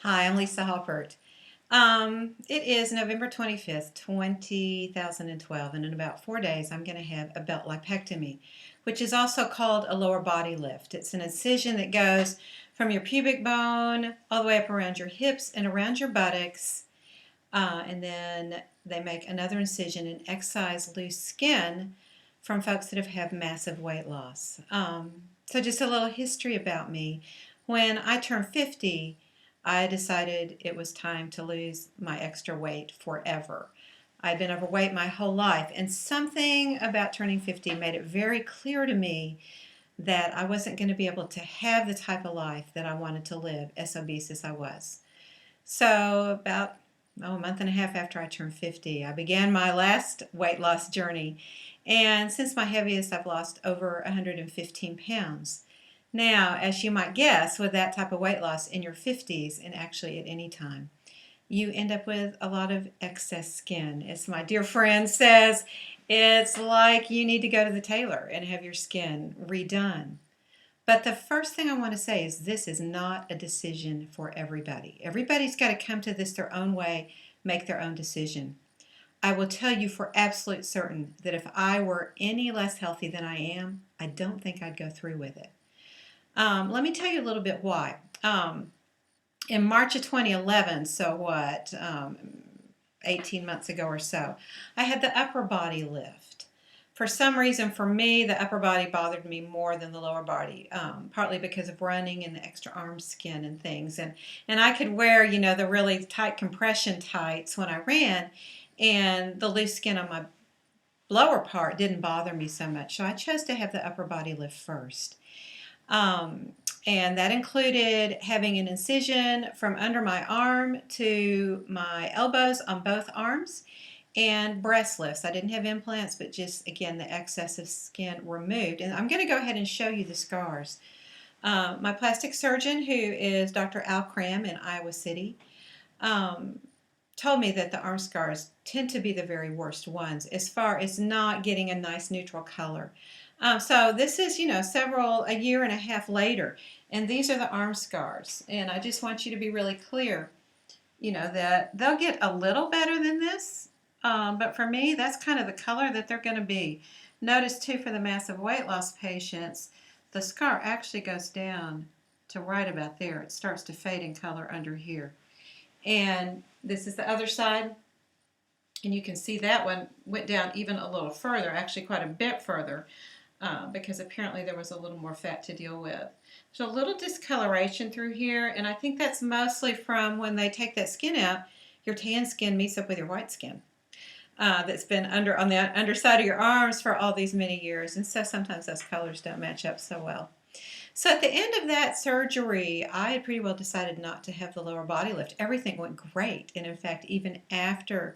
Hi, I'm Lisa Haupert. It is November 25th, 2012, and in about 4 days I'm going to have a belt lipectomy, which is also called a lower body lift. It's an incision that goes from your pubic bone all the way up around your hips and around your buttocks, and then they make another incision and excise loose skin from folks that have had massive weight loss. So just a little history about me. When I turned 50, I decided it was time to lose my extra weight forever. I'd been overweight my whole life, and something about turning 50 made it very clear to me that I wasn't going to be able to have the type of life that I wanted to live as obese as I was. So about a month and a half after I turned 50, I began my last weight loss journey. And since my heaviest, I've lost over 115 pounds. Now, as you might guess, with that type of weight loss in your 50s, and actually at any time, you end up with a lot of excess skin. As my dear friend says, it's like you need to go to the tailor and have your skin redone. But the first thing I want to say is this is not a decision for everybody. Everybody's got to come to this their own way, make their own decision. I will tell you for absolute certain that if I were any less healthy than I am, I don't think I'd go through with it. Let me tell you a little bit why. In March of 2011, so what, 18 months ago or so, I had the upper body lift. For some reason, for me, the upper body bothered me more than the lower body, partly because of running and the extra arm skin and things. And I could wear, the really tight compression tights when I ran, and the loose skin on my lower part didn't bother me so much. So I chose to have the upper body lift first. Um, and that included having an incision from under my arm to my elbows on both arms and breast lifts. I didn't have implants, but just, again, the excess of skin removed. And I'm going to go ahead and show you the scars. My plastic surgeon, who is Dr. Al Cram in Iowa City, um, told me that the arm scars tend to be the very worst ones as far as not getting a nice neutral color. So this is, a year and a half later, and these are the arm scars. And I just want you to be really clear, that they'll get a little better than this, but for me, that's kind of the color that they're going to be. Notice, too, for the massive weight loss patients, the scar actually goes down to right about there. It starts to fade in color under here. And this is the other side. And you can see that one went down even a little further, actually quite a bit further, because apparently there was a little more fat to deal with. So a little discoloration through here, and I think that's mostly from when they take that skin out, your tan skin meets up with your white skin. That's been on the underside of your arms for all these many years, and so sometimes those colors don't match up so well. So at the end of that surgery, I had pretty well decided not to have the lower body lift. Everything went great, and in fact, even after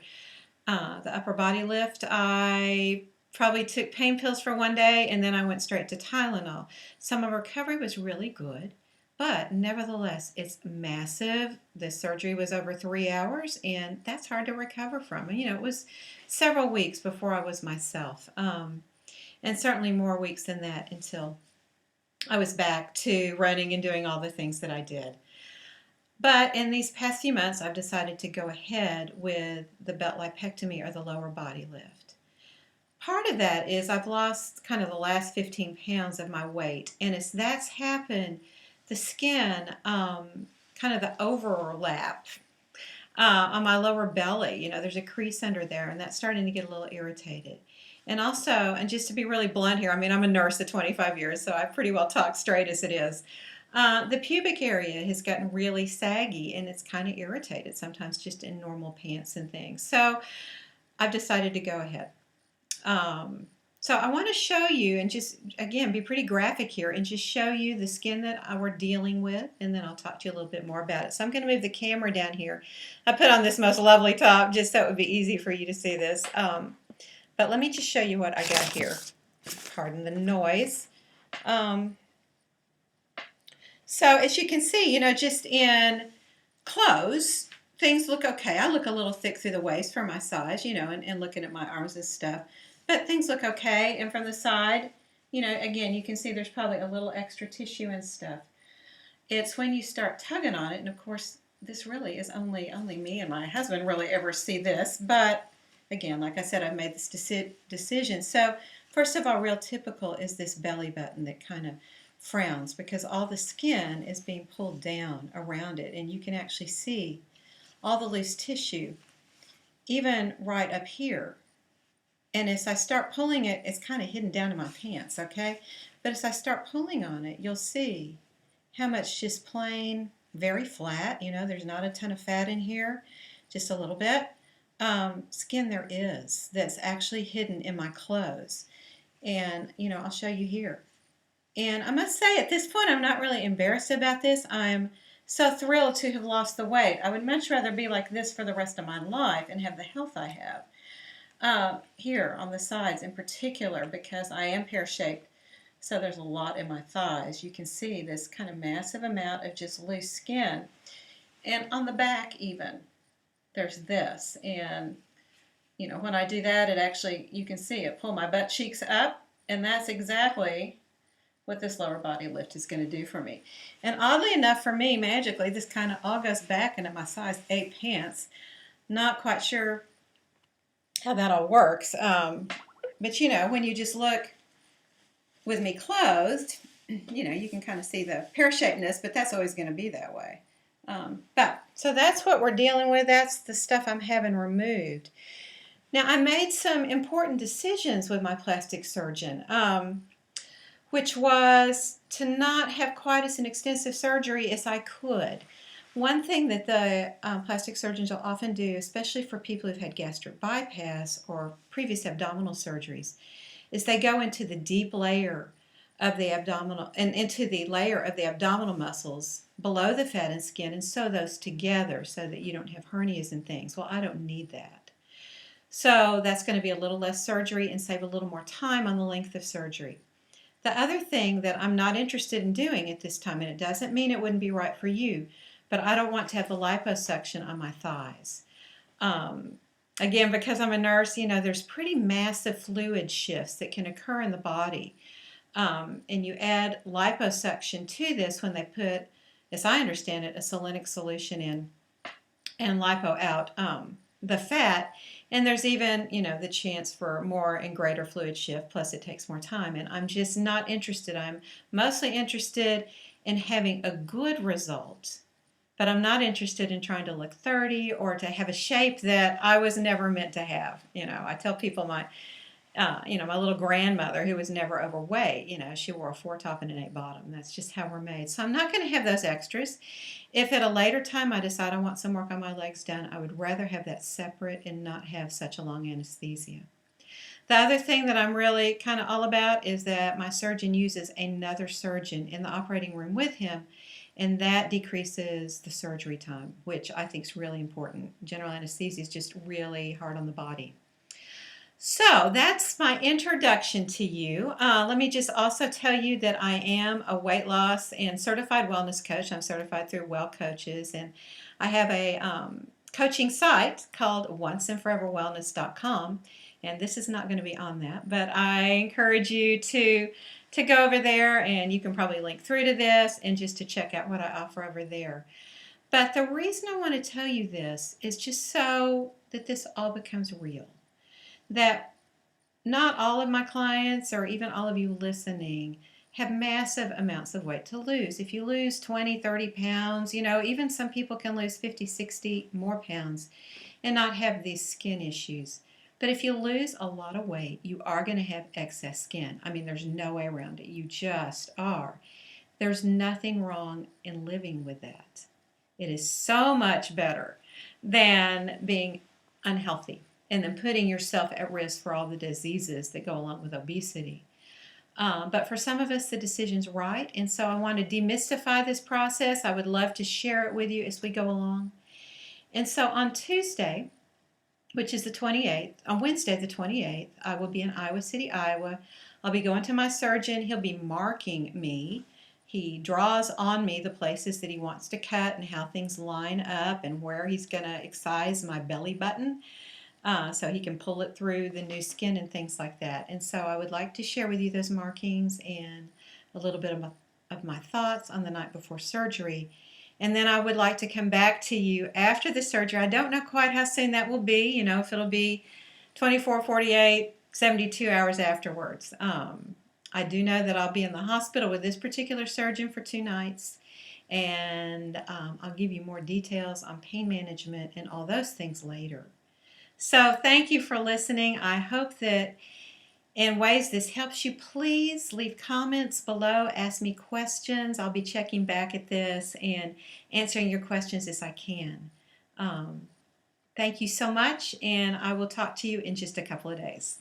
the upper body lift, I probably took pain pills for one day, and then I went straight to Tylenol. So my recovery was really good, but nevertheless, it's massive. The surgery was over 3 hours, and that's hard to recover from. It was several weeks before I was myself, and certainly more weeks than that until I was back to running and doing all the things that I did. But in these past few months, I've decided to go ahead with the belt lipectomy or the lower body lift. Part of that is I've lost kind of the last 15 pounds of my weight, and as that's happened, the skin, kind of the overlap on my lower belly, there's a crease under there, and that's starting to get a little irritated. And also, and just to be really blunt here, I'm a nurse of 25 years, so I pretty well talk straight as it is. The pubic area has gotten really saggy, and it's kind of irritated sometimes just in normal pants and things. So I've decided to go ahead. So I want to show you, and just, again, be pretty graphic here, and just show you the skin that we're dealing with, and then I'll talk to you a little bit more about it. So I'm going to move the camera down here. I put on this most lovely top just so it would be easy for you to see this. But let me just show you what I got here. Pardon the noise. So as you can see, just in clothes, things look okay. I look a little thick through the waist for my size, and looking at my arms and stuff. But things look okay. And from the side, again, you can see there's probably a little extra tissue and stuff. It's when you start tugging on it, and of course, this really is only me and my husband really ever see this, but again, like I said, I've made this decision. So first of all, real typical is this belly button that kind of frowns because all the skin is being pulled down around it, and you can actually see all the loose tissue, even right up here. And as I start pulling it, it's kind of hidden down in my pants, okay? But as I start pulling on it, you'll see how much just plain, very flat, there's not a ton of fat in here, just a little bit. Skin there is that's actually hidden in my clothes. And, I'll show you here. And I must say, at this point, I'm not really embarrassed about this. I'm so thrilled to have lost the weight. I would much rather be like this for the rest of my life and have the health I have. Here on the sides in particular, because I am pear-shaped, so there's a lot in my thighs. You can see this kind of massive amount of just loose skin. And on the back even, there's this. And, when I do that, it actually, you can see it pull my butt cheeks up, and that's exactly what this lower body lift is going to do for me. And oddly enough for me, magically, this kind of all goes back into my size 8 pants. Not quite sure how that all works. But when you just look with me closed, you can kind of see the pear-shapedness, but that's always going to be that way. So that's what we're dealing with. That's the stuff I'm having removed. Now, I made some important decisions with my plastic surgeon, which was to not have quite as an extensive surgery as I could. One thing that the plastic surgeons will often do, especially for people who've had gastric bypass or previous abdominal surgeries, is they go into the deep layer of the abdominal and into the layer of the abdominal muscles below the fat and skin and sew those together so that you don't have hernias and things. Well, I don't need that. So that's going to be a little less surgery and save a little more time on the length of surgery. The other thing that I'm not interested in doing at this time, and it doesn't mean it wouldn't be right for you, but I don't want to have the liposuction on my thighs. Again, because I'm a nurse, there's pretty massive fluid shifts that can occur in the body. And you add liposuction to this when they put, as I understand it, a saline solution in and lipo out the fat. And there's even, the chance for more and greater fluid shift, plus it takes more time. And I'm just not interested. I'm mostly interested in having a good result, but I'm not interested in trying to look 30 or to have a shape that I was never meant to have. I tell people my little grandmother who was never overweight, she wore a 4 top and an 8 bottom. That's just how we're made. So I'm not going to have those extras. If at a later time I decide I want some work on my legs done, I would rather have that separate and not have such a long anesthesia. The other thing that I'm really kind of all about is that my surgeon uses another surgeon in the operating room with him, and that decreases the surgery time, which I think is really important. General anesthesia is just really hard on the body. So that's my introduction to you. Let me just also tell you that I am a weight loss and certified wellness coach. I'm certified through Well Coaches, and I have a coaching site called onceandforeverwellness.com, and this is not going to be on that, but I encourage you to go over there, and you can probably link through to this and just to check out what I offer over there. But the reason I want to tell you this is just so that this all becomes real. That not all of my clients or even all of you listening have massive amounts of weight to lose. If you lose 20, 30 pounds, even some people can lose 50, 60 more pounds and not have these skin issues. But if you lose a lot of weight, you are going to have excess skin. I mean, there's no way around it. You just are. There's nothing wrong in living with that. It is so much better than being unhealthy and then putting yourself at risk for all the diseases that go along with obesity. But for some of us, the decision's right, and so I want to demystify this process. I would love to share it with you as we go along. And so on Tuesday, which is the 28th, on Wednesday the 28th, I will be in Iowa City, Iowa. I'll be going to my surgeon. He'll be marking me. He draws on me the places that he wants to cut and how things line up and where he's going to excise my belly button. So he can pull it through the new skin and things like that. And so I would like to share with you those markings and a little bit of my thoughts on the night before surgery. And then I would like to come back to you after the surgery. I don't know quite how soon that will be, if it'll be 24, 48, 72 hours afterwards. I do know that I'll be in the hospital with this particular surgeon for 2 nights, and I'll give you more details on pain management and all those things later. So thank you for listening. I hope that in ways this helps you. Please leave comments below. Ask me questions. I'll be checking back at this and answering your questions as I can. Thank you so much, and I will talk to you in just a couple of days.